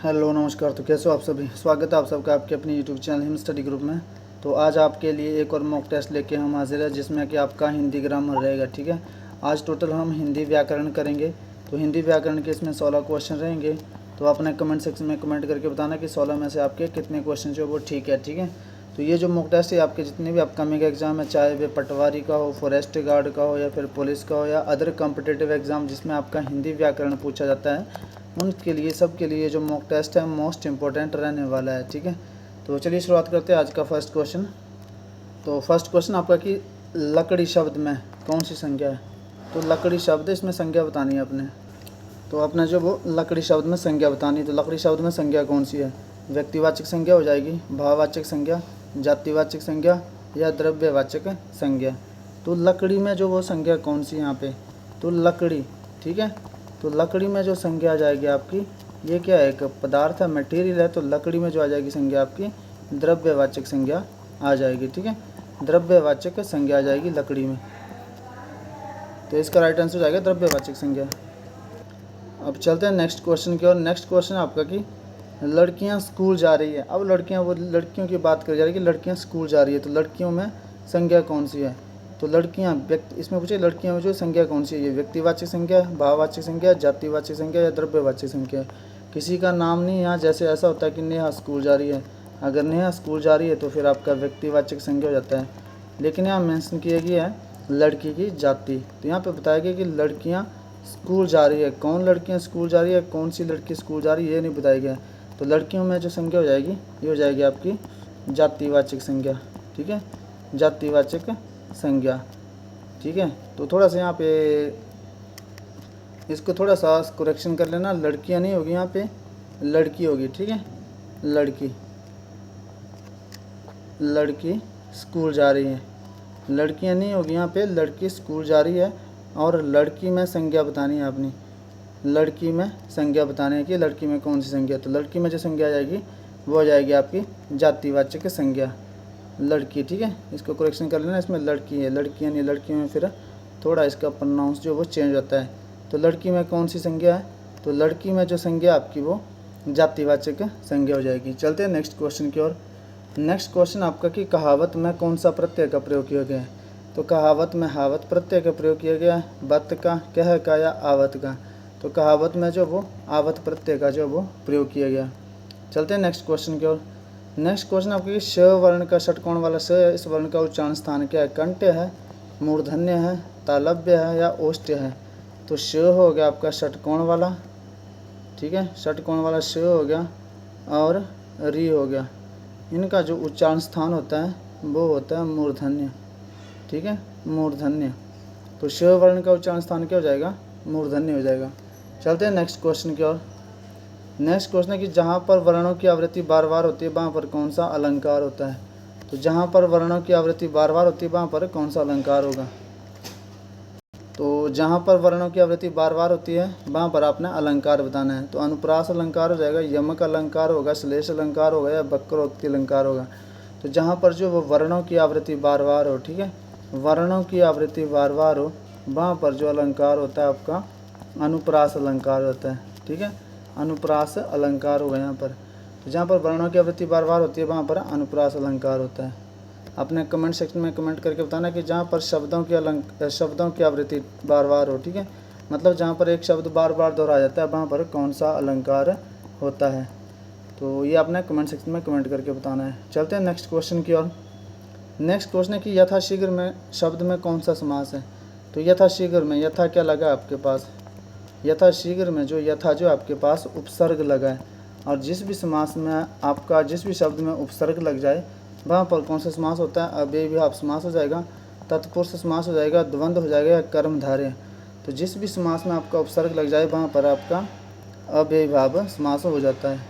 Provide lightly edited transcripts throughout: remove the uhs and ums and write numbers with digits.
Hello नमस्कार। तो कैसे हो आप सभी। स्वागत है आप सबका आपके अपने YouTube channel him study group में। तो आज आपके लिए एक और मॉक टेस्ट लेके हम हाजिर है, जिसमें कि आपका हिंदी ग्रामर रहेगा। ठीक है, आज टोटल हम हिंदी व्याकरण करेंगे। तो हिंदी व्याकरण के इसमें 16 क्वेश्चन रहेंगे। तो आपने कमेंट सेक्शन में कमेंट करके बताना कि 16 में से आपके कितने क्वेश्चन जो वो ठीक है। ठीक है, तो ये जो मॉक टेस्ट है आपके जितने भी अपकमिंग एग्जाम है, चाहे वे पटवारी का हो, फॉरेस्ट गार्ड का हो, या फिर पुलिस का हो, या अदर कॉम्पिटिटिव एग्ज़ाम जिसमें आपका हिंदी व्याकरण पूछा जाता है, उनके लिए सब के लिए जो मॉक टेस्ट है मोस्ट इम्पोर्टेंट रहने वाला है। ठीक है, तो चलिए शुरुआत करते हैं आज का फर्स्ट क्वेश्चन। तो फर्स्ट क्वेश्चन आपका कि लकड़ी शब्द में कौन सी संज्ञा है। तो लकड़ी शब्द, इसमें संज्ञा बतानी है अपने। तो अपने जो वो लकड़ी शब्द में संज्ञा बतानी है। तो लकड़ी शब्द में संज्ञा कौन सी है। व्यक्तिवाचक संज्ञा हो जाएगी, भाववाचक संज्ञा, जातिवाचक संज्ञा, या द्रव्यवाचक संज्ञा। तो लकड़ी में जो वो संज्ञा कौन सी यहाँ पे, तो लकड़ी। ठीक है, तो लकड़ी में जो संज्ञा आ जाएगी आपकी, ये क्या है, एक पदार्थ है, मटेरियल है। तो लकड़ी में जो आ जाएगी संज्ञा आपकी द्रव्यवाचक संज्ञा आ जाएगी। ठीक है, द्रव्यवाचक संज्ञा आ जाएगी लकड़ी में। तो इसका राइट आंसर हो जाएगा द्रव्यवाचक संज्ञा। अब चलते हैं नेक्स्ट क्वेश्चन की ओर। नेक्स्ट क्वेश्चन आपका कि लड़कियां स्कूल जा रही है। अब लड़कियों की बात करी जा रही है कि लड़कियां स्कूल जा रही है। तो लड़कियों में संज्ञा कौन सी है। तो लड़कियां इसमें पूछे लड़कियों में जो संज्ञा कौन सी है। ये व्यक्तिवाचक संज्ञा, भाववाचक संज्ञा, जातिवाचक संज्ञा, या द्रव्यवाचक संज्ञा। किसी का नाम नहीं यहाँ, जैसे ऐसा होता है कि नेहा स्कूल जा रही है। अगर नेहा स्कूल जा रही है तो फिर आपका व्यक्तिवाचक संज्ञा हो जाता है। लेकिन यहाँ मेंशन किया गया है लड़की की जाति। तो यहाँ पे बताया गया कि लड़कियाँ स्कूल जा रही है। कौन लड़कियाँ स्कूल जा रही है, कौन सी लड़की स्कूल जा रही है, ये नहीं बताया गया। तो लड़कियों में जो संज्ञा हो जाएगी, ये हो जाएगी आपकी जातिवाचक संज्ञा। ठीक है, जातिवाचक संज्ञा। ठीक है, तो थोड़ा सा यहाँ पे इसको थोड़ा सा करेक्शन कर लेना। लड़कियाँ नहीं होगी यहाँ पे, लड़की होगी। ठीक है, लड़की स्कूल जा रही है। लड़कियाँ नहीं होगी यहाँ पे, लड़की स्कूल जा रही है। और लड़की में संज्ञा बतानी है अपनी। लड़की में संज्ञा बतानी है कि लड़की में कौन सी संज्ञा। तो लड़की में जो संज्ञा आ जाएगी वो आ जाएगी आपकी जातिवाचक संज्ञा, लड़की। ठीक है, इसको करेक्शन कर लेना। इसमें लड़की है, लड़कियाँ नहीं। लड़की में फिर थोड़ा इसका प्रोनाउंस जो वो चेंज होता है। तो लड़की में कौन सी संज्ञा है, तो लड़की में जो संज्ञा आपकी वो जातिवाचक संज्ञा हो जाएगी। चलते हैं नेक्स्ट क्वेश्चन की ओर। नेक्स्ट क्वेश्चन आपका कि कहावत में कौन सा प्रत्यय का प्रयोग किया गया है। तो कहावत में हावत प्रत्यय का प्रयोग किया गया है, बत का, कह का, या आवत का। तो कहावत में जो वो आवत प्रत्यय का जो वो प्रयोग किया गया। चलते हैं नेक्स्ट क्वेश्चन की ओर। नेक्स्ट क्वेश्चन आपके श वर्ण का षटकोण वाला स, इस वर्ण का उच्चारण स्थान क्या है। कंठ्य है, मूर्धन्य है, तालव्य है, या ओष्ठ्य है। तो श हो गया आपका षटकोण वाला। ठीक है, षटकोण वाला श हो गया, और री हो गया। इनका जो उच्चारण स्थान होता है वो होता है मूर्धन्य। ठीक है, मूर्धन्य। तो श वर्ण का उच्चारण स्थान क्या हो जाएगा, मूर्धन्य हो जाएगा। चलते हैं नेक्स्ट क्वेश्चन की ओर। नेक्स्ट क्वेश्चन है कि जहाँ पर वर्णों की आवृत्ति बार बार होती है वहाँ पर कौन सा अलंकार होता है। तो जहाँ पर वर्णों की आवृत्ति बार बार होती है वहाँ पर कौन सा अलंकार होगा। तो जहाँ पर वर्णों की आवृत्ति बार बार होती है वहाँ पर आपने अलंकार बताना है। तो अनुप्रास अलंकार हो जाएगा, यमक अलंकार होगा, श्लेष अलंकार होगा, या वक्रोक्ति अलंकार होगा। तो जहाँ पर जो वो वर्णों की आवृत्ति बार बार हो, ठीक है, वर्णों की आवृत्ति बार बार हो, वहाँ पर जो अलंकार होता है आपका अनुप्रास अलंकार होता है। ठीक है, अनुप्रास अलंकार होगा यहाँ पर। तो जहाँ पर वर्णों की आवृत्ति बार बार होती है वहाँ पर अनुप्रास अलंकार होता है। अपने कमेंट सेक्शन में कमेंट करके बताना कि जहाँ पर शब्दों की आवृत्ति बार बार हो। ठीक है, मतलब जहाँ पर एक शब्द बार बार दोहराया जाता है वहाँ पर कौन सा अलंकार होता है। तो ये आपने कमेंट सेक्शन में कमेंट करके बताना है। चलते हैं नेक्स्ट क्वेश्चन की ओर। नेक्स्ट क्वेश्चन है कि यथाशीघ्र में शब्द में कौन सा समास है। तो यथाशीघ्र में, यथा क्या लगा आपके पास, यथाशीघ्र में जो यथा जो आपके पास उपसर्ग लगा है। और जिस भी समास में आपका, जिस भी शब्द में उपसर्ग लग जाए वहाँ पर कौन सा समास होता है, अव्ययीभाव समास हो जाएगा, तत्पुरुष समास हो जाएगा, द्वंद्व हो जाएगा, या कर्मधारय। तो जिस भी समास में आपका उपसर्ग लग जाए वहाँ पर आपका अव्ययीभाव समास हो जाता है।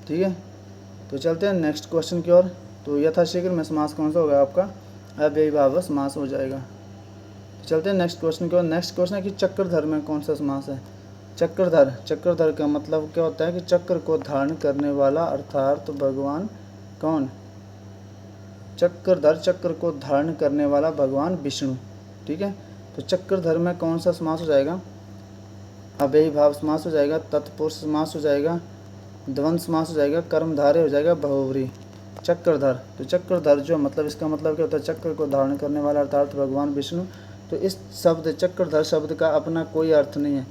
ठीक है, तो चलते हैं नेक्स्ट क्वेश्चन की ओर। तो यथाशीघ्र में समास कौन सा होगा आपका, अव्ययीभाव समास हो जाएगा। चलते हैं नेक्स्ट क्वेश्चन की ओर। नेक्स्ट क्वेश्चन है कि चक्रधर में कौन सा समास है। चक्रधर का मतलब क्या होता है कि चक्र को धारण करने वाला, अर्थात भगवान कौन, चक्र को धारण करने वाला भगवान विष्णु। ठीक है, तो चक्रधर में कौन सा समास हो जाएगा, अव्ययीभाव समास हो जाएगा, तत्पुरुष समास हो जाएगा, द्वंद्व समास हो जाएगा, कर्मधारय हो जाएगा बहुव्रीहि। चक्रधर, तो चक्रधर जो मतलब इसका मतलब क्या होता है, चक्र को धारण करने वाला अर्थात भगवान विष्णु। तो इस शब्द चक्रधर शब्द का अपना कोई अर्थ नहीं है,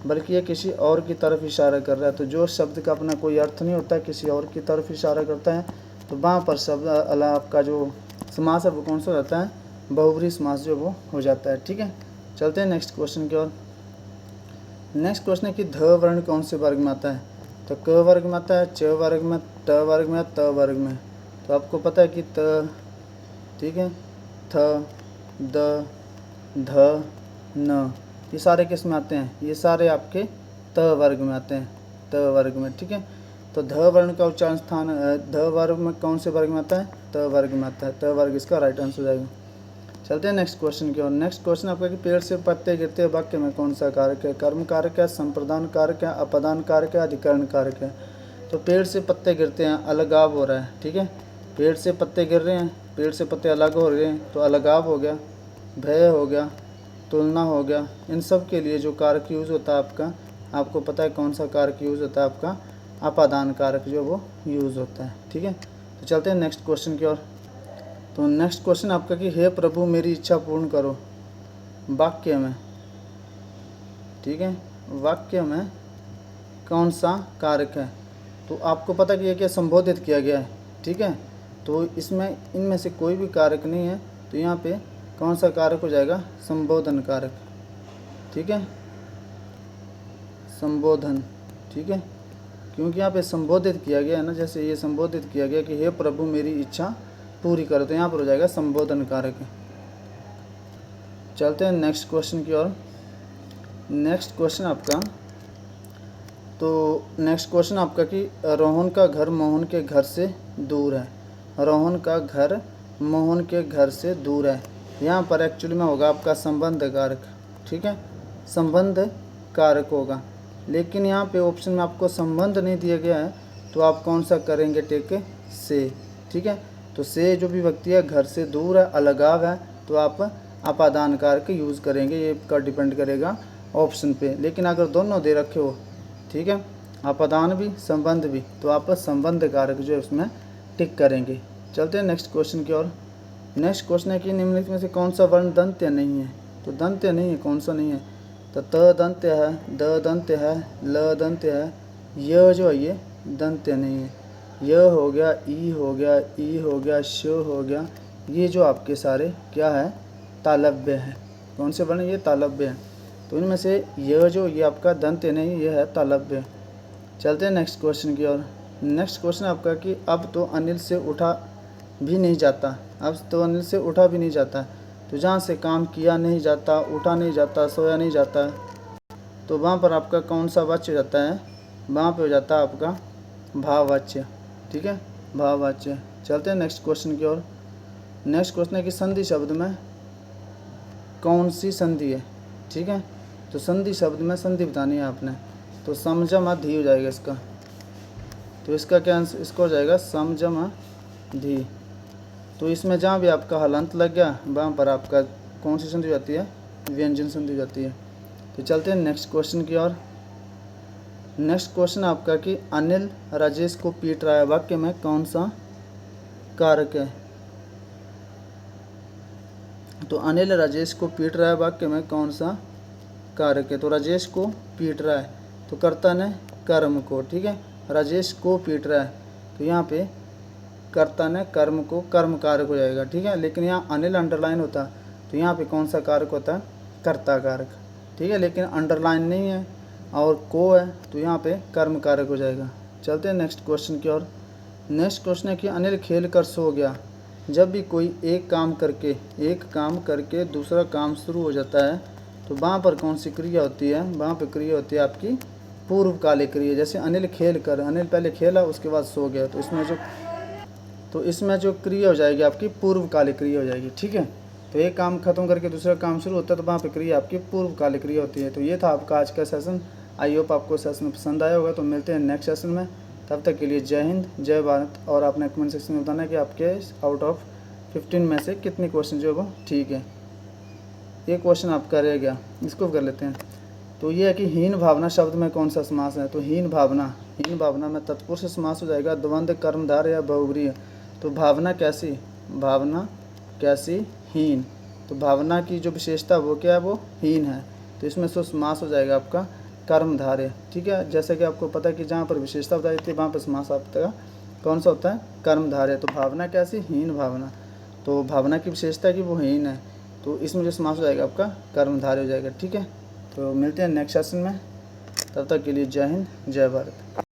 बल्कि ये किसी और की तरफ इशारा कर रहा है। तो जो शब्द का अपना कोई अर्थ नहीं होता, किसी और की तरफ इशारा करता है, तो वहाँ पर शब्द आपका जो समास है वो कौन सा रहता है, बहुव्रीहि समास जो वो हो जाता है। ठीक है, चलते हैं नेक्स्ट क्वेश्चन की ओर। नेक्स्ट क्वेश्चन है कि ध वर्ण कौन से वर्ग में आता है, तो क वर्ग में आता है, च वर्ग में, ट वर्ग में, त वर्ग में। तो आपको पता है कि त, ठीक है, थ, द, ध, न, ये सारे किस में आते हैं, ये सारे आपके त वर्ग में आते हैं, त वर्ग में। ठीक है, तो ध वर्ण का उच्चारण स्थान ध वर्ग में कौन से वर्ग में आता है, त वर्ग में आता है। त वर्ग इसका राइट आंसर हो जाएगा। चलते हैं नेक्स्ट क्वेश्चन की ओर। नेक्स्ट क्वेश्चन आपका कि पेड़ से पत्ते गिरते वाक्य में कौन सा कारक है, कर्म कारक है, संप्रदान कारक है, अपदान कारक है, अधिकरण कारक है। तो पेड़ से पत्ते गिरते हैं, अलगाव हो रहा है। ठीक है, पेड़ से पत्ते गिर रहे हैं, पेड़ से पत्ते अलग हो रहे हैं, तो अलगाव हो गया, भय हो गया, तुलना हो गया। इन सब के लिए जो कारक यूज़ होता है आपका, आपको पता है कौन सा कारक यूज़ होता है आपका, अपादान कारक जो वो यूज़ होता है। ठीक है, तो चलते हैं नेक्स्ट क्वेश्चन की ओर। तो नेक्स्ट क्वेश्चन आपका कि हे प्रभु मेरी इच्छा पूर्ण करो, वाक्य में, ठीक है, वाक्य में कौन सा कारक है। तो आपको पता कि ये क्या संबोधित किया गया है। ठीक है, तो इसमें इनमें से कोई भी कारक नहीं है, तो यहाँ पे कौन सा कारक हो जाएगा, संबोधन कारक। ठीक है, संबोधन। ठीक है, क्योंकि यहाँ पे संबोधित किया गया है ना, जैसे ये संबोधित किया गया कि हे प्रभु मेरी इच्छा पूरी करो, तो यहाँ पर हो जाएगा संबोधन कारक। चलते हैं नेक्स्ट क्वेश्चन की ओर। नेक्स्ट क्वेश्चन आपका, तो नेक्स्ट क्वेश्चन आपका कि रोहन का घर मोहन के घर से दूर है। रोहन का घर मोहन के घर से दूर है, यहाँ पर एक्चुअली में होगा आपका संबंध कारक। ठीक है, संबंध कारक होगा, लेकिन यहाँ पे ऑप्शन में आपको संबंध नहीं दिया गया है, तो आप कौन सा करेंगे, टेक से। ठीक है, तो से जो भी व्यक्ति है, घर से दूर है, अलगाव है, तो आप अपादान कारक यूज़ करेंगे। ये का डिपेंड करेगा ऑप्शन पे। लेकिन अगर दोनों दे रखे हो, ठीक है, अपादान भी संबंध भी, तो आप संबंध कारक जो है उसमें टिक करेंगे। चलते हैं नेक्स्ट क्वेश्चन की ओर। नेक्स्ट क्वेश्चन है कि निम्नलिखित में से कौन सा वर्ण दंत्य नहीं है। तो दंत्य नहीं है, कौन सा नहीं है, तो त दंत्य है, द दंत्य है, ल दंत्य है, य जो है ये दंत्य नहीं है। य हो गया, ई हो गया, ई हो गया, श हो गया, ये जो आपके सारे क्या है, तालव्य है। कौन से वर्ण, ये तालव्य है। तो इनमें से य जो ये आपका दंत्य नहीं, ये है तालव्य। चलते हैं नेक्स्ट क्वेश्चन की ओर। नेक्स्ट क्वेश्चन आपका कि अब तो अनिल से उठा भी नहीं जाता, अब तो अनिल से उठा भी नहीं जाता, तो जहाँ से काम किया नहीं जाता, उठा नहीं जाता, सोया नहीं जाता, तो वहाँ पर आपका कौन सा वाच्य जाता है, वहाँ पे हो जाता है आपका भाववाच्य। ठीक है, भाववाच्य। चलते हैं नेक्स्ट क्वेश्चन की ओर। नेक्स्ट क्वेश्चन है कि संधि शब्द में कौन सी संधि है। ठीक है, तो संधि शब्द में संधि बतानी है आपने, तो समजम धी हो जाएगा इसका। तो इसका क्या आंसर, इसको हो जाएगा समजम धी। तो इसमें जहाँ भी आपका हलंत लग गया, वहाँ पर आपका कौन सी संधि हो जाती है, व्यंजन संधि हो जाती है। तो चलते हैं नेक्स्ट क्वेश्चन की ओर। नेक्स्ट क्वेश्चन आपका कि अनिल राजेश को पीट रहा है, वाक्य में कौन सा कारक है। तो अनिल राजेश को पीट रहा है, वाक्य में कौन सा कारक है। तो राजेश को पीट रहा है, तो कर्ता ने कर्म को। ठीक है, राजेश को पीट रहा है, तो यहाँ पे कर्ता ने कर्म को, कर्म कारक हो जाएगा। ठीक है, लेकिन यहाँ अनिल अंडरलाइन होता, तो यहाँ पे कौन सा कारक होता है, कर्ता कारक। ठीक है, लेकिन अंडरलाइन नहीं है और को है, तो यहाँ पे कर्म कारक हो जाएगा। चलते हैं नेक्स्ट क्वेश्चन की ओर। नेक्स्ट क्वेश्चन है कि अनिल खेल कर सो गया। जब भी कोई एक काम करके दूसरा काम शुरू हो जाता है, तो वहाँ पर कौन सी क्रिया होती है, वहाँ पर क्रिया होती है आपकी पूर्वकालिक क्रिया। जैसे अनिल खेल कर, अनिल पहले खेला उसके बाद सो गया, तो इसमें जो क्रिया हो जाएगी आपकी पूर्वकालिक क्रिया हो जाएगी। ठीक है, तो एक काम खत्म करके दूसरा काम शुरू होता है, तो वहाँ पे क्रिया आपकी पूर्वकालिक क्रिया होती है। तो ये था आपका आज का सेशन। आई होप आपको सेशन पसंद आया होगा। तो मिलते हैं नेक्स्ट सेशन में, तब तक के लिए जय हिंद, जय भारत। और आपने कमेंट सेक्शन में बताना कि आपके आउट ऑफ 15 में से कितने क्वेश्चन जो है वो ठीक है। ये क्वेश्चन आपका रह गया, इसको कर लेते हैं। तो ये है कि हीन भावना शब्द में कौन सा समास है। तो हीन भावना, हीन भावना में तत्पुरुष समास हो जाएगा द्वंद्व कर्मधारय या बहुव्रीहि। तो भावना कैसी, भावना कैसी हीन, तो भावना की जो विशेषता वो क्या है, वो हीन है, तो इसमें से समास हो जाएगा आपका कर्मधारय। ठीक है, जैसे कि आपको पता है कि जहाँ पर विशेषता बताई जाती है वहाँ पर समास आपका कौन सा होता है, कर्मधारय। तो भावना कैसी, हीन भावना, तो भावना की विशेषता है कि वो हीन है, तो इसमें जो समास हो जाएगा आपका कर्मधारय हो जाएगा। ठीक है, तो मिलते हैं नेक्स्ट सेशन में, तब तक के लिए जय हिंद जय भारत।